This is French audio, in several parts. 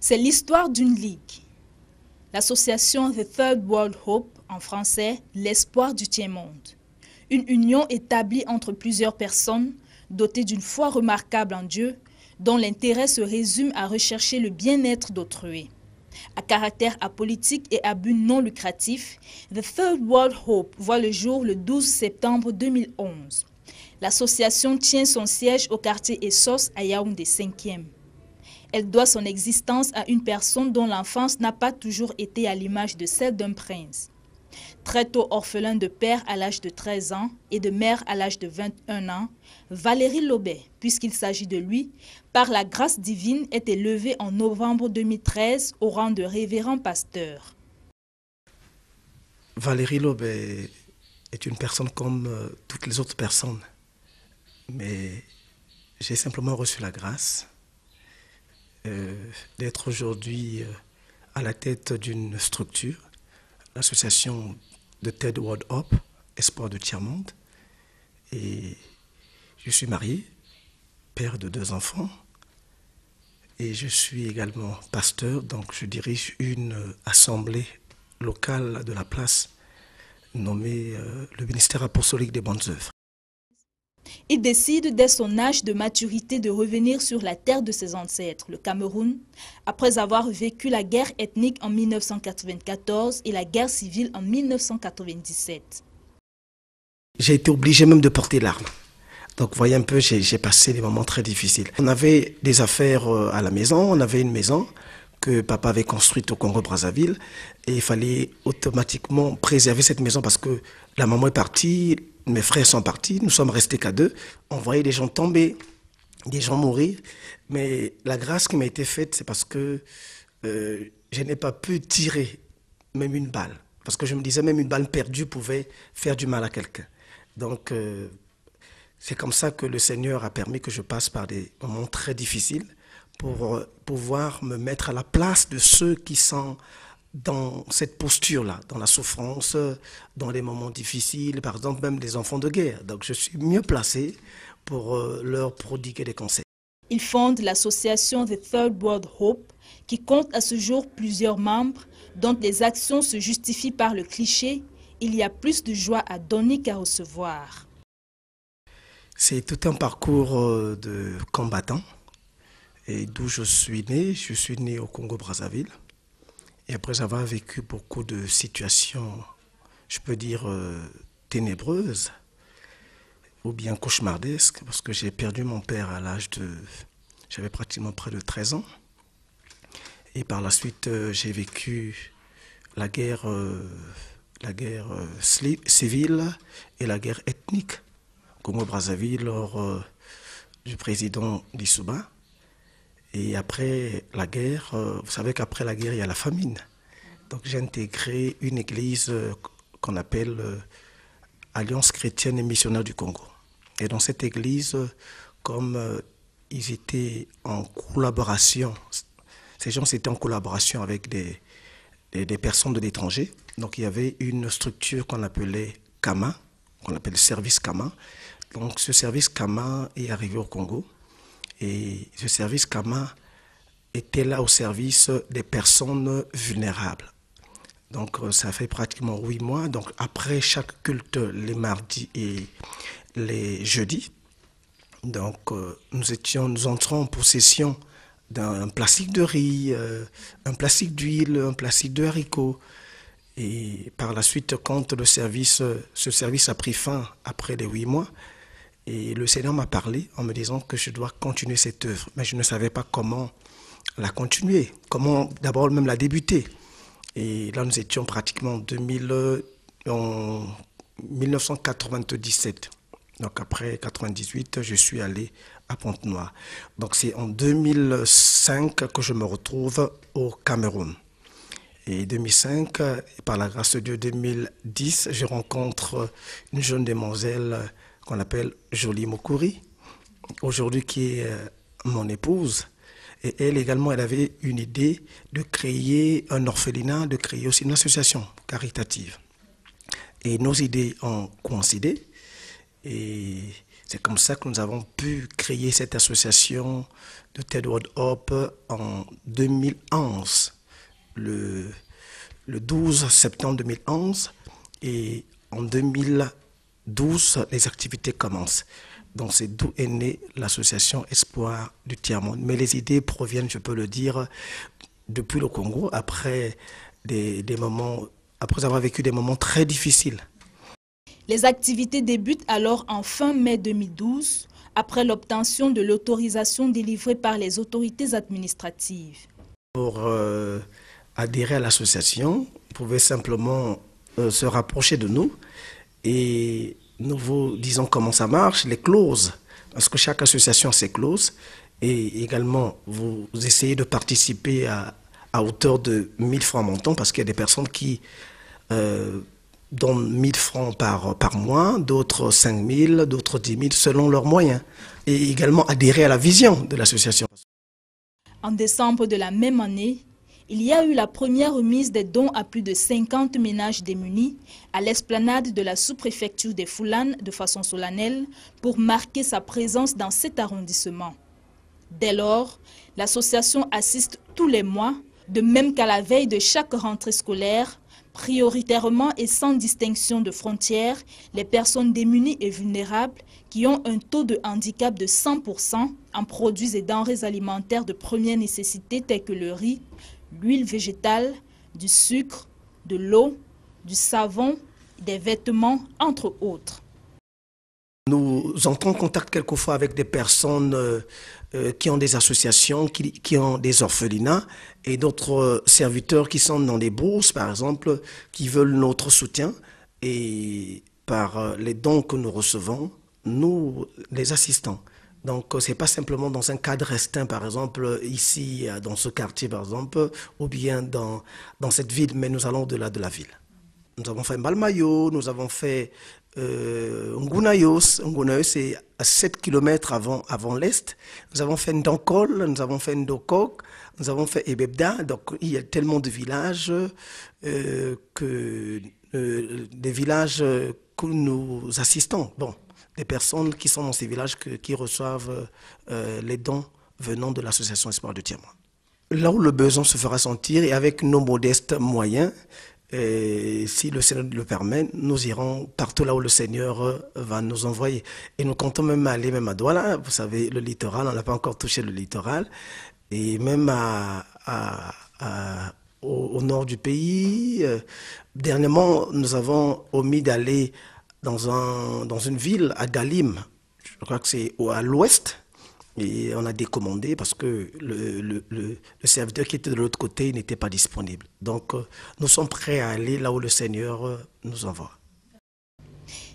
C'est l'histoire d'une ligue. L'association The Third World Hope, en français, l'espoir du tiers-monde. Une union établie entre plusieurs personnes, dotées d'une foi remarquable en Dieu, dont l'intérêt se résume à rechercher le bien-être d'autrui. À caractère apolitique et à but non lucratif, The Third World Hope voit le jour le 12 septembre 2011. L'association tient son siège au quartier Essos à Yaoundé 5e. Elle doit son existence à une personne dont l'enfance n'a pas toujours été à l'image de celle d'un prince. Très tôt orphelin de père à l'âge de 13 ans et de mère à l'âge de 21 ans, Valérie Lobet, puisqu'il s'agit de lui, par la grâce divine, est élevée en novembre 2013 au rang de révérend pasteur. Valérie Lobet est une personne comme toutes les autres personnes, mais j'ai simplement reçu la grâce d'être aujourd'hui à la tête d'une structure, l'association de Third World Hope, Espoir du Tiers-Monde. Et je suis marié, père de 2 enfants, et je suis également pasteur, donc je dirige une assemblée locale de la place nommée le ministère apostolique des bonnes œuvres. Il décide dès son âge de maturité de revenir sur la terre de ses ancêtres, le Cameroun, après avoir vécu la guerre ethnique en 1994 et la guerre civile en 1997. J'ai été obligé même de porter l'arme. Donc vous voyez un peu, j'ai passé des moments très difficiles. On avait des affaires à la maison, on avait une maison que papa avait construite au Congo-Brazzaville et il fallait automatiquement préserver cette maison parce que la maman est partie, mes frères sont partis, nous sommes restés qu'à 2. On voyait des gens tomber, des gens mourir, mais la grâce qui m'a été faite, c'est parce que je n'ai pas pu tirer même une balle. Parce que je me disais même une balle perdue pouvait faire du mal à quelqu'un. Donc c'est comme ça que le Seigneur a permis que je passe par des moments très difficiles pour pouvoir me mettre à la place de ceux qui sont dans cette posture-là, dans la souffrance, dans les moments difficiles, par exemple même des enfants de guerre. Donc je suis mieux placé pour leur prodiguer des conseils. Il fonde l'association The Third World Hope, qui compte à ce jour plusieurs membres, dont les actions se justifient par le cliché « il y a plus de joie à donner qu'à recevoir ». C'est tout un parcours de combattant. Et d'où je suis né au Congo-Brazzaville. Et après avoir vécu beaucoup de situations, je peux dire, ténébreuses, ou bien cauchemardesques, parce que j'ai perdu mon père à l'âge de... J'avais pratiquement près de 13 ans. Et par la suite, j'ai vécu la guerre civile et la guerre ethnique au Congo-Brazzaville lors du président Lissouba. Et après la guerre, vous savez qu'après la guerre, il y a la famine. Donc j'ai intégré une église qu'on appelle Alliance chrétienne et missionnaire du Congo. Et dans cette église, comme ils étaient en collaboration, ces gens étaient en collaboration avec des personnes de l'étranger. Donc il y avait une structure qu'on appelait Kama, qu'on appelle service Kama. Donc ce service Kama est arrivé au Congo. Et ce service Kama était là au service des personnes vulnérables. Donc ça fait pratiquement 8 mois. Donc après chaque culte, les mardis et les jeudis, donc nous entrons en possession d'un plastique de riz, un plastique d'huile, un plastique de haricots. Et par la suite, quand ce service a pris fin après les 8 mois, et le Seigneur m'a parlé en me disant que je dois continuer cette œuvre. Mais je ne savais pas comment la continuer, comment d'abord même la débuter. Et là, nous étions pratiquement en 1997. Donc après 1998, je suis allé à Pointe-Noire. Donc c'est en 2005 que je me retrouve au Cameroun. Et 2005, par la grâce de Dieu, 2010, je rencontre une jeune demoiselle qu'on appelle Jolie Mokuri, aujourd'hui qui est mon épouse. Et elle également, elle avait une idée de créer un orphelinat, de créer aussi une association caritative. Et nos idées ont coïncidé. Et C'est comme ça que nous avons pu créer cette association de Third World Hope en 2011, le 12 septembre 2011, et en 2012, les activités commencent. Donc c'est d'où est née l'association Espoir du Tiers-Monde. Mais les idées proviennent, je peux le dire, depuis le Congo, après avoir vécu des moments très difficiles. Les activités débutent alors en fin mai 2012, après l'obtention de l'autorisation délivrée par les autorités administratives. Pour adhérer à l'association, vous pouvez simplement se rapprocher de nous et nous vous disons comment ça marche, les clauses, parce que chaque association a ses clauses, et également vous essayez de participer à hauteur de 1000 francs montant, parce qu'il y a des personnes qui donnent 1000 francs par mois, d'autres 5000, d'autres 10 000 selon leurs moyens, et également adhérer à la vision de l'association. En décembre de la même année, il y a eu la première remise des dons à plus de 50 ménages démunis à l'esplanade de la sous-préfecture des Foulanes de façon solennelle pour marquer sa présence dans cet arrondissement. Dès lors, l'association assiste tous les mois, de même qu'à la veille de chaque rentrée scolaire, prioritairement et sans distinction de frontières, les personnes démunies et vulnérables qui ont un taux de handicap de 100% en produits et denrées alimentaires de première nécessité tels que le riz, l'huile végétale, du sucre, de l'eau, du savon, des vêtements, entre autres. Nous entrons en contact quelquefois avec des personnes qui ont des associations, qui ont des orphelinats, et d'autres serviteurs qui sont dans des bourses, par exemple, qui veulent notre soutien. Et par les dons que nous recevons, nous les assistons. Donc, ce n'est pas simplement dans un cadre restreint, par exemple, ici, dans ce quartier, par exemple, ou bien dans cette ville, mais nous allons au-delà de la ville. Nous avons fait Mbalmayo, nous avons fait Ngunayos. Ngunayos, c'est à 7 km avant l'Est. Nous avons fait Ndankol, nous avons fait Ndokok, nous avons fait Ebebda. Donc, il y a tellement de villages des villages que nous assistons. Bon. Des personnes qui sont dans ces villages qui reçoivent les dons venant de l'association Espoir du Tiers-Monde. Là où le besoin se fera sentir, et avec nos modestes moyens, si le Seigneur le permet, nous irons partout là où le Seigneur va nous envoyer. Et nous comptons même aller même à Douala, vous savez, le littoral, on n'a pas encore touché le littoral, et même au nord du pays. Dernièrement, nous avons omis d'aller dans une ville à Galim, je crois que c'est à l'ouest, et on a décommandé parce que le serviteur qui était de l'autre côté n'était pas disponible. Donc nous sommes prêts à aller là où le Seigneur nous envoie.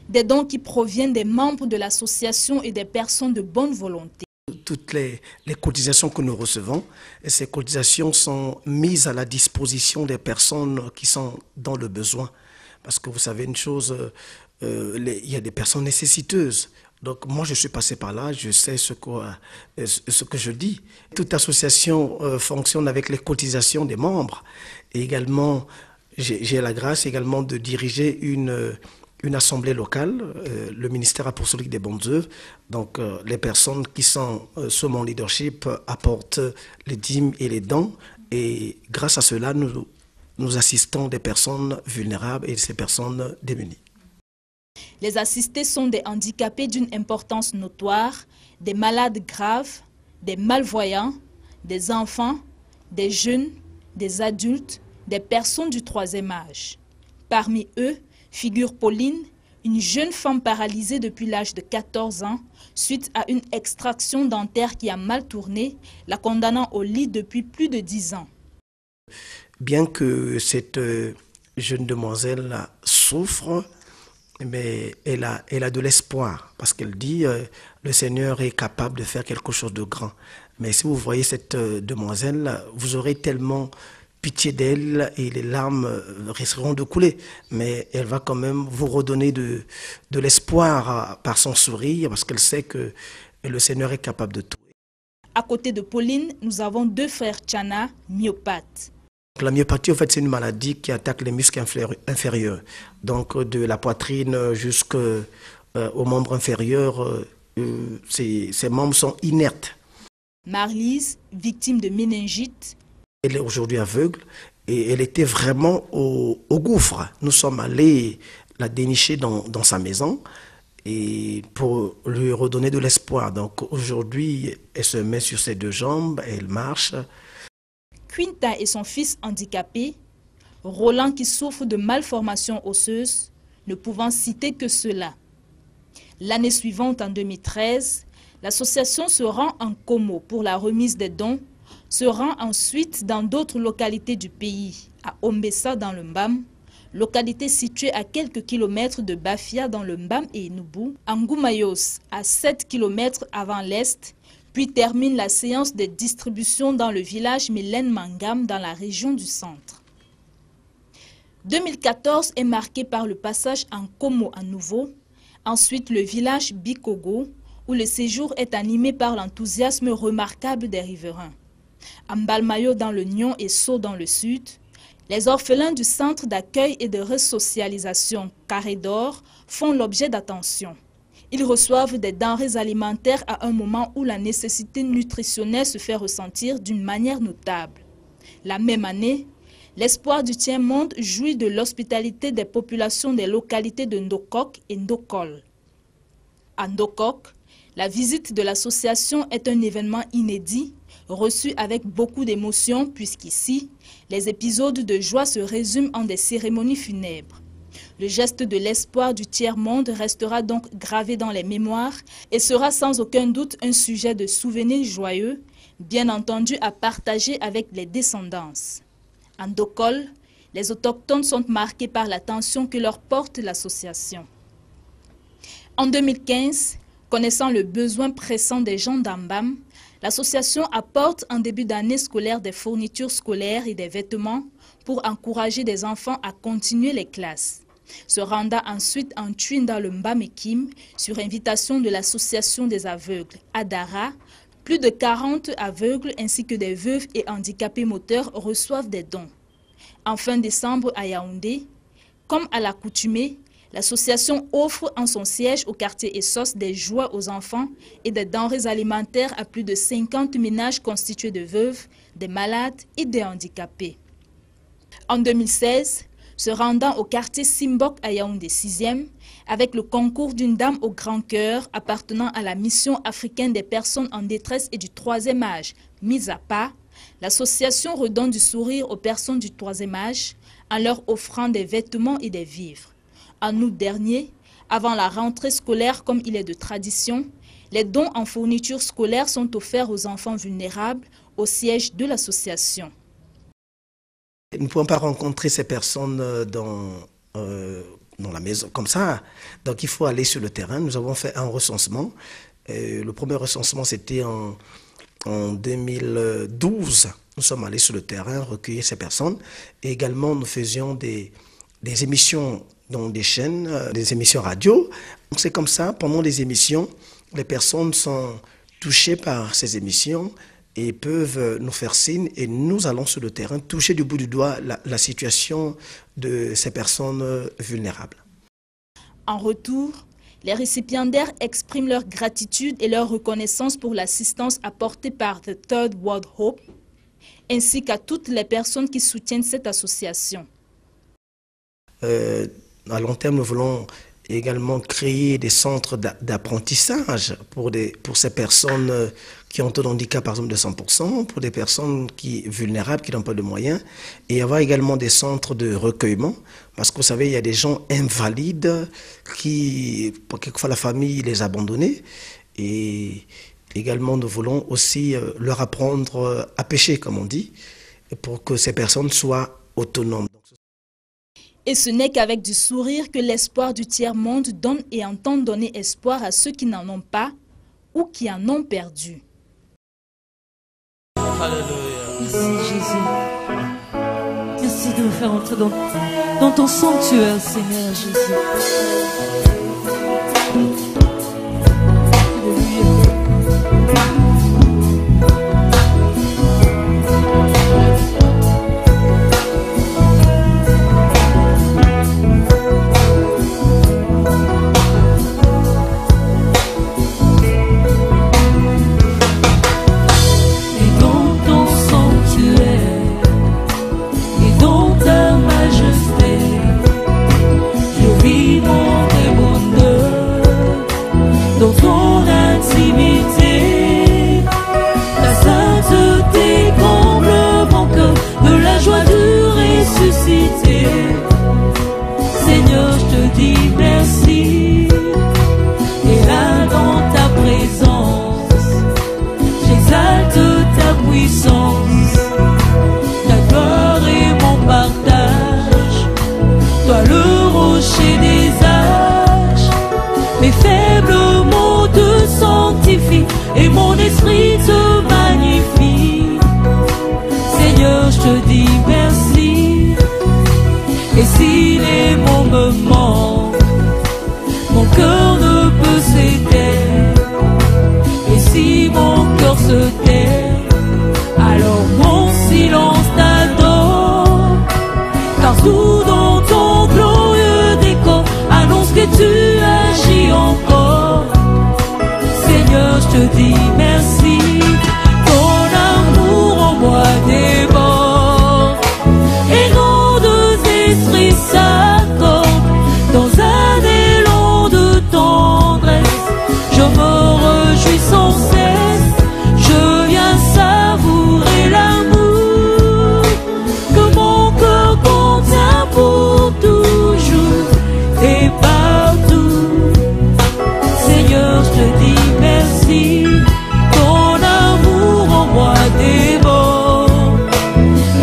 Des dons qui proviennent des membres de l'association et des personnes de bonne volonté. Toutes les cotisations que nous recevons, et ces cotisations sont mises à la disposition des personnes qui sont dans le besoin. Parce que vous savez une chose, il y a des personnes nécessiteuses. Donc moi je suis passé par là, je sais ce que je dis. Toute association fonctionne avec les cotisations des membres. Et également, j'ai la grâce également de diriger une assemblée locale, le ministère apostolique des bonnes œuvres. Donc les personnes qui sont sous mon leadership apportent les dîmes et les dons. Et grâce à cela, nous assistons des personnes vulnérables et ces personnes démunies. Les assistés sont des handicapés d'une importance notoire, des malades graves, des malvoyants, des enfants, des jeunes, des adultes, des personnes du troisième âge. Parmi eux figure Pauline, une jeune femme paralysée depuis l'âge de 14 ans, suite à une extraction dentaire qui a mal tourné, la condamnant au lit depuis plus de 10 ans. Bien que cette jeune demoiselle souffre, mais elle a de l'espoir, parce qu'elle dit le Seigneur est capable de faire quelque chose de grand. Mais si vous voyez cette demoiselle, vous aurez tellement pitié d'elle et les larmes risqueront de couler. Mais elle va quand même vous redonner de l'espoir par son sourire, parce qu'elle sait que le Seigneur est capable de tout. À côté de Pauline, nous avons deux frères Tchana, myopathes. La myopathie, en fait, c'est une maladie qui attaque les muscles inférieurs. Donc, de la poitrine jusqu'aux membres inférieurs, ses membres sont inertes. Marlise, victime de méningite. Elle est aujourd'hui aveugle et elle était vraiment au gouffre. Nous sommes allés la dénicher dans sa maison et pour lui redonner de l'espoir. Donc aujourd'hui, elle se met sur ses deux jambes, elle marche. Quinta et son fils handicapé, Roland qui souffre de malformations osseuses, ne pouvant citer que cela. L'année suivante, en 2013, l'association se rend en Como pour la remise des dons, se rend ensuite dans d'autres localités du pays, à Ombessa dans le Mbam, localité située à quelques kilomètres de Bafia dans le Mbam et Enubu, à Ngoumayos, à 7 kilomètres avant l'est, puis termine la séance de distribution dans le village Mélène Mangam dans la région du centre. 2014 est marqué par le passage en Como à nouveau, ensuite le village Bikogo, où le séjour est animé par l'enthousiasme remarquable des riverains. À Mbalmayo dans le Nyon et Sceaux dans le sud, les orphelins du centre d'accueil et de resocialisation Carré d'Or font l'objet d'attention. Ils reçoivent des denrées alimentaires à un moment où la nécessité nutritionnelle se fait ressentir d'une manière notable. La même année, l'Espoir du Tiers-Monde jouit de l'hospitalité des populations des localités de Ndokok et Ndokol. À Ndokok, la visite de l'association est un événement inédit, reçu avec beaucoup d'émotion puisqu'ici, les épisodes de joie se résument en des cérémonies funèbres. Le geste de l'espoir du tiers-monde restera donc gravé dans les mémoires et sera sans aucun doute un sujet de souvenirs joyeux, bien entendu à partager avec les descendants. En Ndokol, les autochtones sont marqués par l'attention que leur porte l'association. En 2015, connaissant le besoin pressant des gens d'Ambam, l'association apporte en début d'année scolaire des fournitures scolaires et des vêtements pour encourager des enfants à continuer les classes. Se rendant ensuite en Twin dans le Mbamekim, sur invitation de l'association des aveugles Adara, plus de 40 aveugles ainsi que des veuves et handicapés moteurs reçoivent des dons. En fin décembre à Yaoundé, comme à l'accoutumée, l'association offre en son siège au quartier Essos des jouets aux enfants et des denrées alimentaires à plus de 50 ménages constitués de veuves, des malades et des handicapés. En 2016, se rendant au quartier Simbok à Yaoundé 6e, avec le concours d'une dame au grand cœur appartenant à la mission africaine des personnes en détresse et du troisième âge, mise à part, l'association redonne du sourire aux personnes du troisième âge en leur offrant des vêtements et des vivres. En août dernier, avant la rentrée scolaire comme il est de tradition, les dons en fournitures scolaires sont offerts aux enfants vulnérables au siège de l'association. Nous ne pouvons pas rencontrer ces personnes dans la maison comme ça. Donc il faut aller sur le terrain. Nous avons fait un recensement. Le premier recensement, c'était en 2012. Nous sommes allés sur le terrain, recueillir ces personnes. Et également, nous faisions des émissions dans des chaînes, des émissions radio. Donc c'est comme ça, pendant les émissions, les personnes sont touchées par ces émissions et peuvent nous faire signe et nous allons sur le terrain toucher du bout du doigt la situation de ces personnes vulnérables. En retour, les récipiendaires expriment leur gratitude et leur reconnaissance pour l'assistance apportée par The Third World Hope, ainsi qu'à toutes les personnes qui soutiennent cette association. À long terme, nous voulons également créer des centres d'apprentissage pour ces personnes qui ont un handicap par exemple de 100%, pour des personnes vulnérables qui n'ont pas de moyens, et avoir également des centres de recueillement, parce que vous savez, il y a des gens invalides qui, quelquefois la famille les a abandonnés, et également nous voulons aussi leur apprendre à pêcher, comme on dit, pour que ces personnes soient autonomes. Et ce n'est qu'avec du sourire que l'espoir du tiers-monde donne et entend donner espoir à ceux qui n'en ont pas ou qui en ont perdu. Alléluia. Merci Jésus. Merci de nous faire entrer dans ton sanctuaire, Seigneur Jésus. je te dis merci. Ton amour en moi déborde et nos deux esprits s'accordent dans un élan de tendresse. Je me réjouis sans cesse, je viens savourer l'amour que mon cœur contient pour toujours et partout. Seigneur, je te dis merci. Ton amour en moi déborde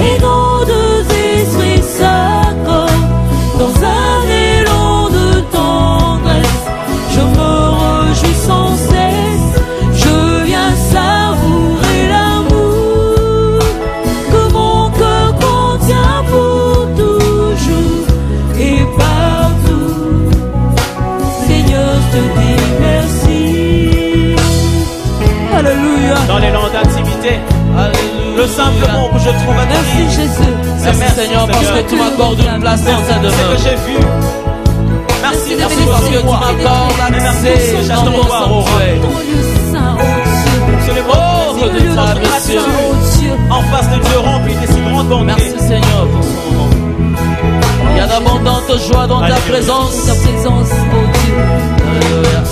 et nos deux esprits s'accordent dans un élan de tendresse. Je me réjouis sans cesse, je viens savourer l'amour que mon cœur contient pour toujours et partout. Seigneur, je te dis merci. Alléluia. Dans l'élan d'intimité, le simple mot que je trouve à Merci dire, Jésus. c'est merci Seigneur parce que tu m'accordes une place dans ta demeure. C'est que j'ai vu. Merci, merci parce que tu m'accordes l'accès dans ton sanctuaire. Ton lieu saint, oh C'est le Dieu. mot de ta Dieu, grâce oh Dieu. en face de Dieu rempli de si grandes bontés. Merci Seigneur pour ce moment. Il y a d'abondantes joies dans ta présence. Ta présence, oh Dieu. Alléluia.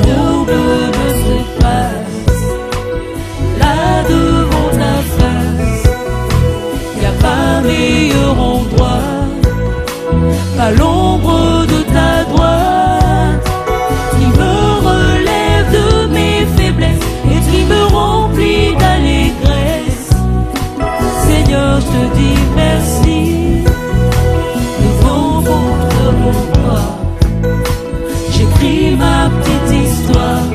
L'aube me s'efface, là devant ta face. Y a pas meilleur endroit, pas l'ombre de ta droite, qui me relève de mes faiblesses et qui me remplit d'allégresse. Seigneur, je te dis merci. Devant toi, j'écris ma petite histoire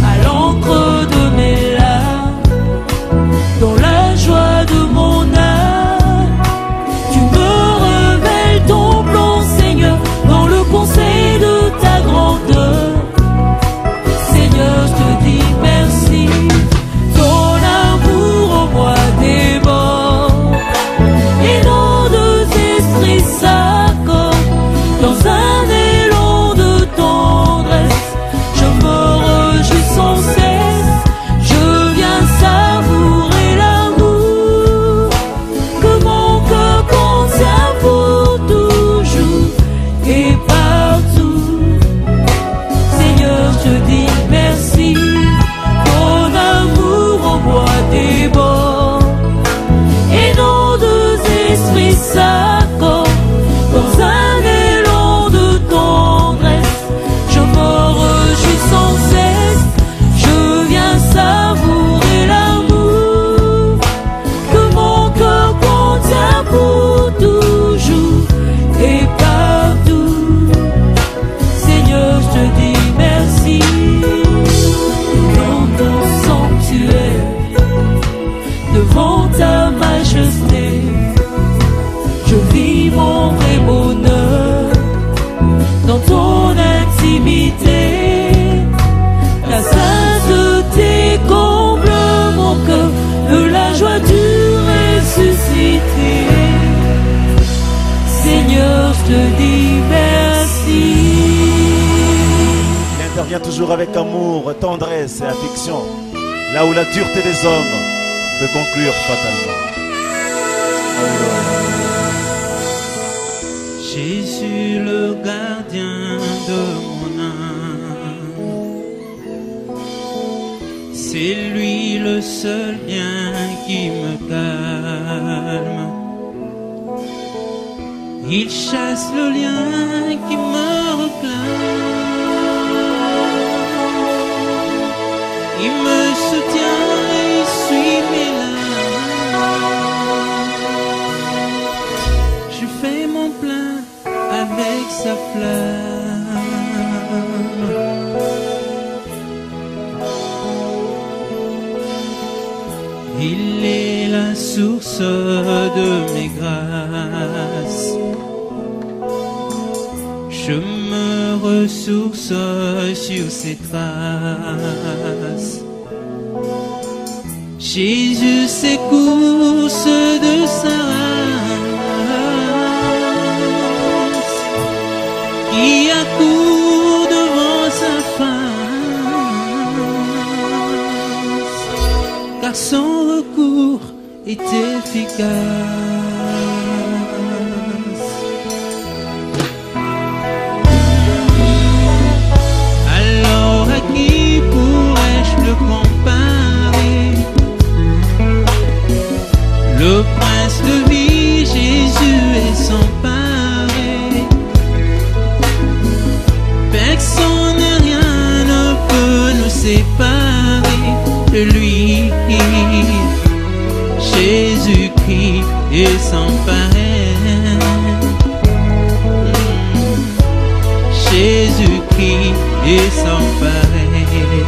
à l'encre de mes larmes, dans la joie de mon âme. Tu me révèles ton plan, Seigneur, dans le conseil de ta grandeur. Seigneur, je te dis merci. Ton amour en moi déborde et nos deux esprits s'accordent dans un élan de tendresse. Je me réjouis sans cesse, je viens savourer l'amour que mon cœur contient pour toujours et partout. Seigneur, je te dis merci. Ton amour en moi déborde et nos deux esprits s'accordent dans un élan de tendresse. Je me réjouis sans cesse, je viens savourer l'amour que mon cœur contient pour toujours et partout. Seigneur, je te dis merci. Dans ton sanctuaire, devant ta majesté, je vis mon vrai bonheur dans ton intimité. La sainteté comble mon cœur de la joie du ressuscité. Seigneur, je te dis merci. Il intervient toujours avec amour, tendresse et affection, là où la dureté des hommes peut conclure fatalement. Jésus le gardien de mon âme, c'est lui le seul bien qui me calme. Il chasse le lien qui me réclame, il me soutient et suit mes larmes. Je fais mon plein avec sa flamme. Il est la source de mes grâces. Je me ressource sur ses traces. Jésus s'écourse de sa race, qui accourt devant sa face. son recours est efficace. Alors à qui pourrais-je le comparer? Le prince de vie, Jésus est sans pareil. Personne et rien ne peut nous séparer de lui. Jésus-Christ est sans pareil. Jésus-Christ est sans pareil.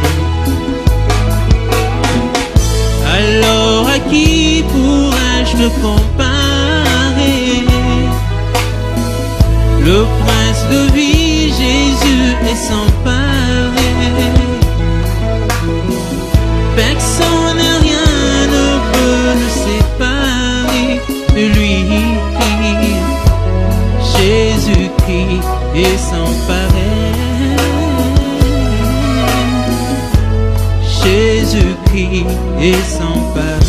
Alors à qui pourrais-je le comparer? Le prince de vie, Jésus est sans pareil. Personne et rien ne peut nous séparer de lui. Jésus-Christ est sans pareil. Jésus-Christ est sans pareil.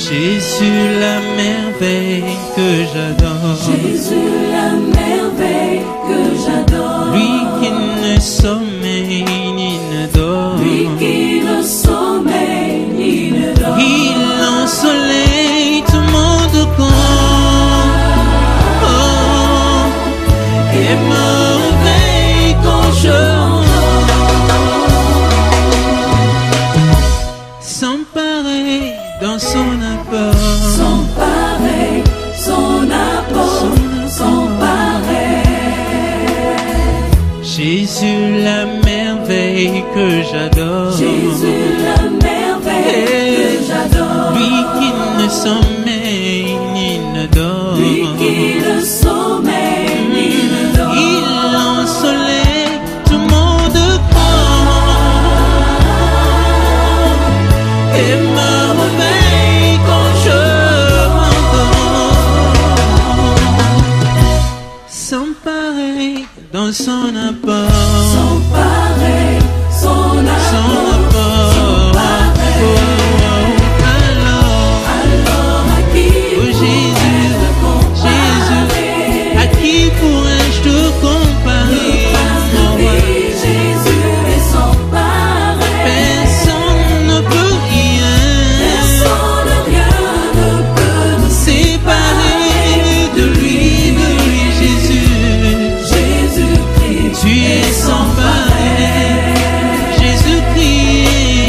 Jésus la merveille que j'adore. Jésus la merveille que j'adore. Lui qui ne sommeille ni ne dort. Lui qui ne sommeille ni ne dort. Il ensoleille tout mon corps. Et me réveille quand je sans pareil dans son apport. Sans pareil, son apport, sans pareil. Jésus la merveille que j'adore. Jésus la merveille que j'adore. Lui qui ne sommeille ni ne dort. Lui qui ne sommeille ni ne dort. Il ensoleille tout mon corps et me réveille quand je m'endors. Sans pareil dans son apport. Sans pareil, son apport, sans pareil. Alors à qui Jésus, à qui pourrais-je te comparer? Jésus est sans pareil. Personne ne peut rien. Personne rien ne peut nous séparer de lui, Jésus. Jésus-Christ, tu es sans pareil. Jésus-Christ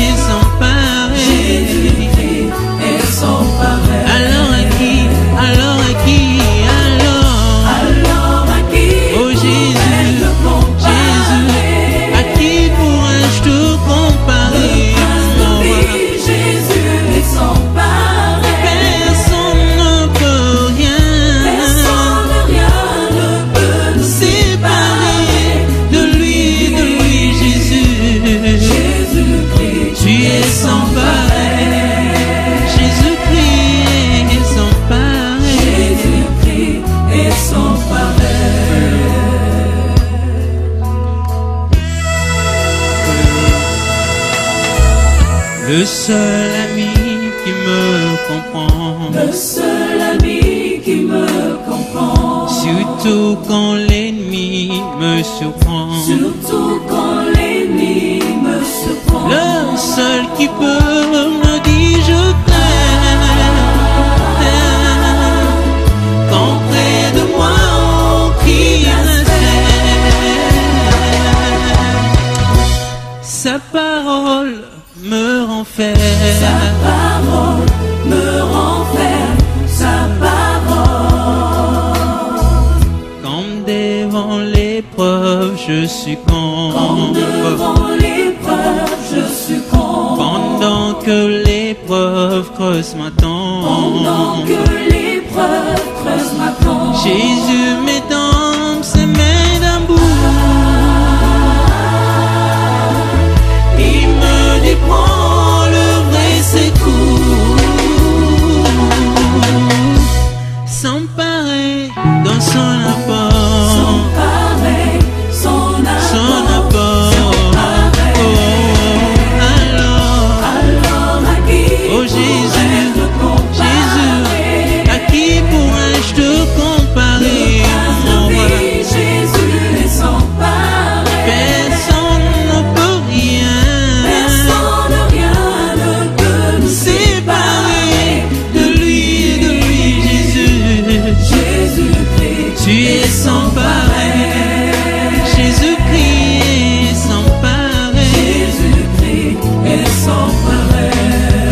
est sans pareil. Jésus-Christ est sans pareil. Alors à qui? Alors à qui? Alors à qui? Oh Jésus, Jésus, à qui pourrais-je te comparer? Jésus est sans pareil. Personne ne peut rien. Personne rien ne peut nous séparer de lui, Jésus. Jésus-Christ, tu es sans pareil. Jésus-Christ est sans pareil. Jésus-Christ est sans pareil. Le seul ami qui me comprend. Le seul ami qui me comprend. Surtout quand l'ennemi me surprend. Surtout quand l'ennemi me surprend. Le seul qui peut me dire je t'aime. Quand près de moi on crie sa parole me renferme. Sa parole me renferme. Sa parole. Quand devant l'épreuve je succombe. Quand devant l'épreuve je succombe. Pendant que l'épreuve creuse ma tombe. Pendant que l'épreuve creuse ma tombe. Jésus m'étend ses mains d'amour. Il me dit prends le vrai secours. Sans pareil dans son apport. Sans pareil, son Tu es sans pareil. Jésus-Christ est sans pareil. Jésus-Christ est sans pareil.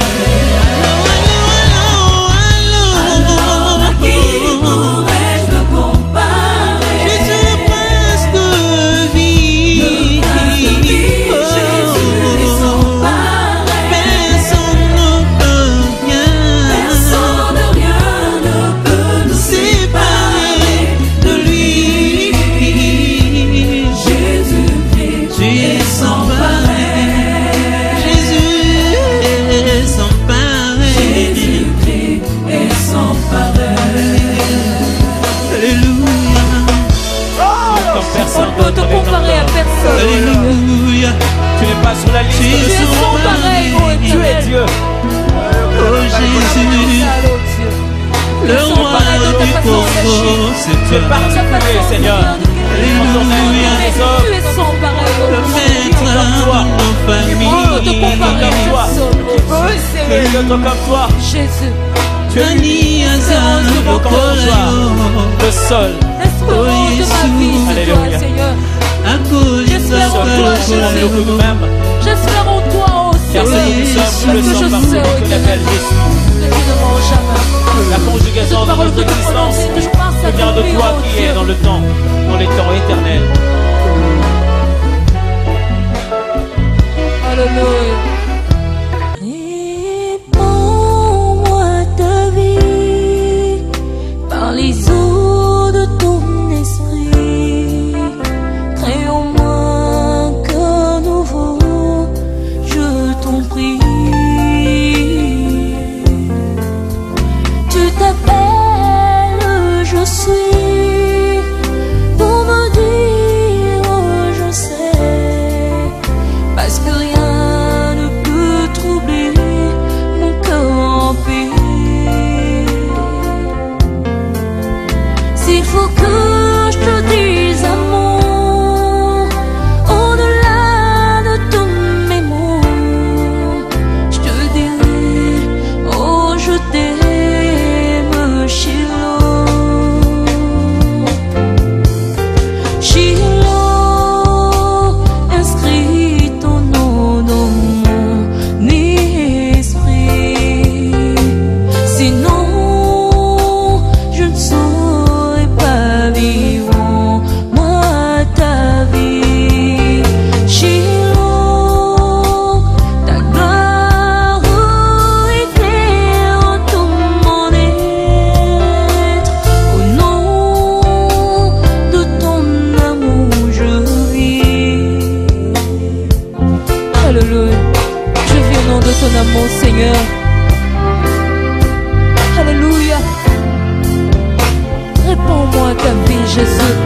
Alors à qui pourrais-je me comparer? Jésus, prince de vie. Jésus est sans pareil. Personne ne peut rien ne peut nous séparer de lui. Jésus-Christ Tu es sans pareil. Jésus est sans pareil. Jésus-Christ est sans pareil. Alléluia. Personne On peut te comparer à personne. Alléluia. Tu n'es pas sur la liste. Tu es Tu es sans pareil, ô Tu es Éternel. Dieu. Oh Jésus, le roi du Congo, c'est Tu es toi. particulier, Seigneur. Alléluia. Tu es sans pareil, ô Le Dieu. maître de nos familles. On peut te comparer à toi. personne, ô Dieu. Qui peut d'autre comme toi? Jésus, Tu es Dani Azan, le seul. espérance de ma vie, c'est toi, Alléluia. Seigneur. à cause de J'espère en sa toi, Seul Jésus. pour nous-mêmes. J'espère en toi, ô Car ce Seigneur. que nous sommes, nous le Parce que sommes je parce sais, ô que tu l'appelles Éternel, Jésus. que tu ne mens jamais. La conjugaison Cette de parole notre que tu existence prononces, que je pense à vient de ton toi ô qui Dieu. est dans le temps, dans les temps éternels. Alléluia. Répands-moi ta vie par les eaux de ton esprit. Crée en moi un cœur nouveau, je t'en prie. Tu t'appelles, je suis, pour me dire je sais, parce que rien ne peut troubler mon cœur en paix. S'il faut que je te dise un mot, au-delà de tous mes mots, je te dirai, oh je t'aime, Shiloh. Shiloh, inscris ton nom dans mon esprit. Sinon, je ne saurais pas vivre en moi ta vie. Shiloh, ta gloire éclaire tout mon être. Au nom de ton amour, je vis. Alléluia. Je vis au nom de ton amour, Seigneur. Alléluia. Réponds-moi ta vie, Jésus.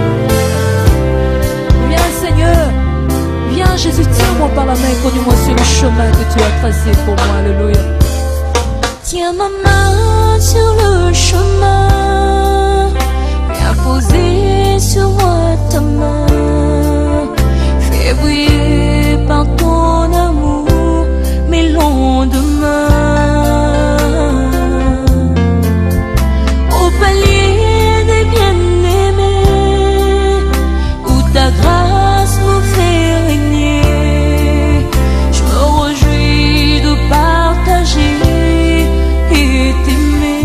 Viens, Seigneur. Viens, Jésus, tiens-moi par la main et conduis-moi sur le chemin que tu as tracé pour moi. Alléluia. Tiens ma main sur le chemin, viens poser sur moi ta main. Fais briller par ton amour mes lendemains. Au palier des bien-aimés, où ta grâce me fait régner, je me réjouis de partager et t'aimer.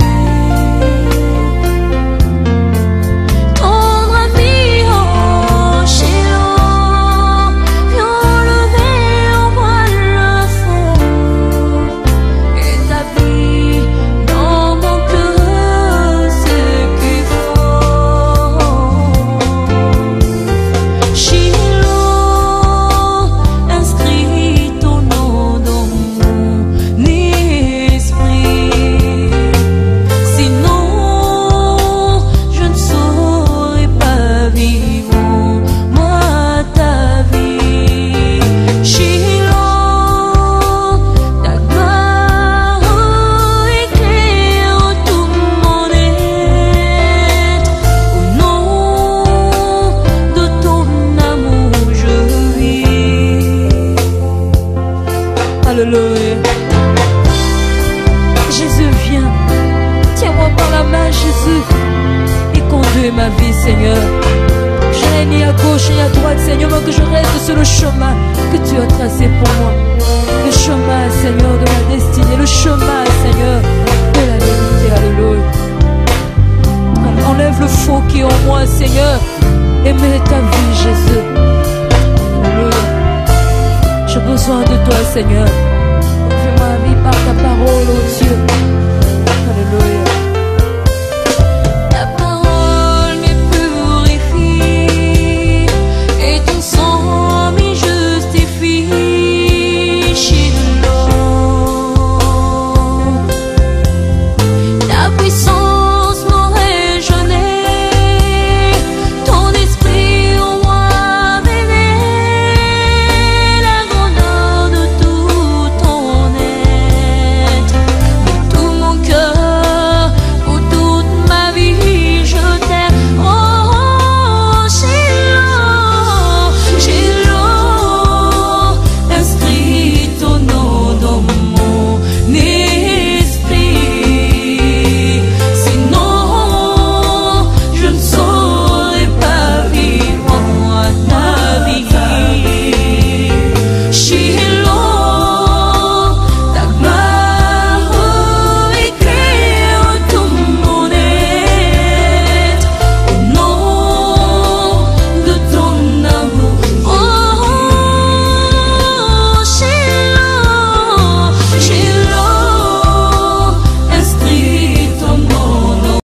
continuer ma vie, Seigneur. Je n'ai ni à gauche ni à droite, Seigneur, mais que je reste sur le chemin que tu as tracé pour moi. Le chemin, Seigneur, de la destinée, le chemin, Seigneur, de la vérité. Alléluia. Enlève le faux qui est en moi, Seigneur, et mets ta vie, Jésus. Alléluia. J'ai besoin de toi, Seigneur. Fais ma vie par ta parole, oh Dieu.